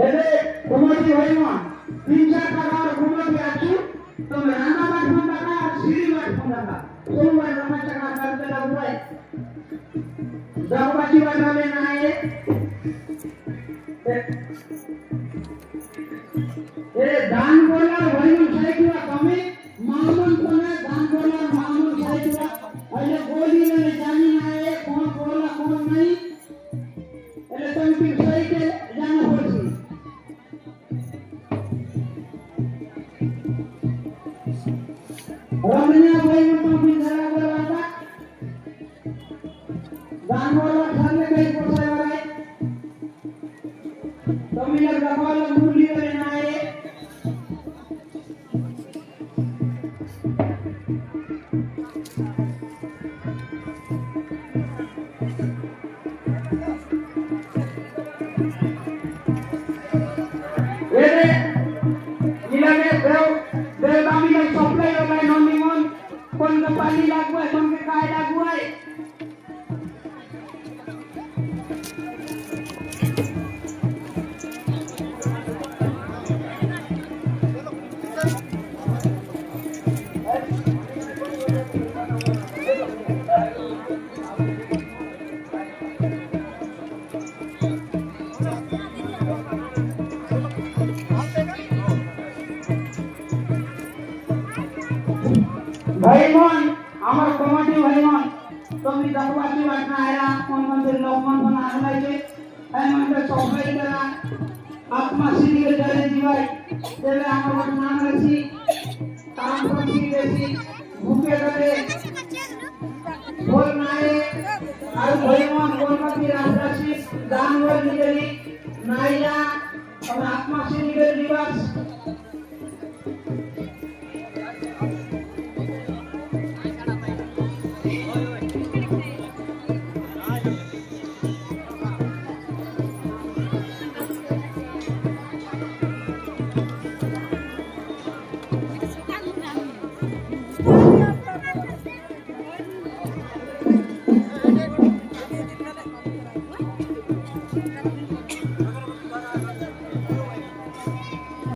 এলে কমিটি হইল 3-4 টাকার কমিটি আছে তো রান্না বাট টাকা আর সিঁড়ি বাট টাকা সোমবার রান্না টাকা করতে লাগবে দাওবাজি বানালে না এ দান বলার হইল সাইকুয়া কমে মামুন কোনে দান বলার মামুন সাইকুয়া আইলে গোলি ने जानी ना है कौन बोला कौन नहीं এলে তুমি সাইকে জানা পড়ছি रमणिया भाई में तो भी जरा बोला दान बोला खाने कहीं पोसा वाला तो मिला गवाला मुरली वाले ना है ये मिला के देव दामी का सप्लाई वाला नॉमिमन कौन का पानी लागू है कौन के काय लागू है भाईमन আমার কমিটি ভাईमन তুমি দাওবাজি বাটনা আইরা কোন কোন লোকমান কোন আহলাইছে এই মন্ডে সবাই করা আত্মা সিরিয়ে চলে দিবাই দেবে আমার নাম রাখি কাম করছি দেছি মুখে ধরে বল নাই আর ভাईमन কোনমতি রাজরাশি দান বল নিজেরি নাইলা और आत्मा सिरिये दिवस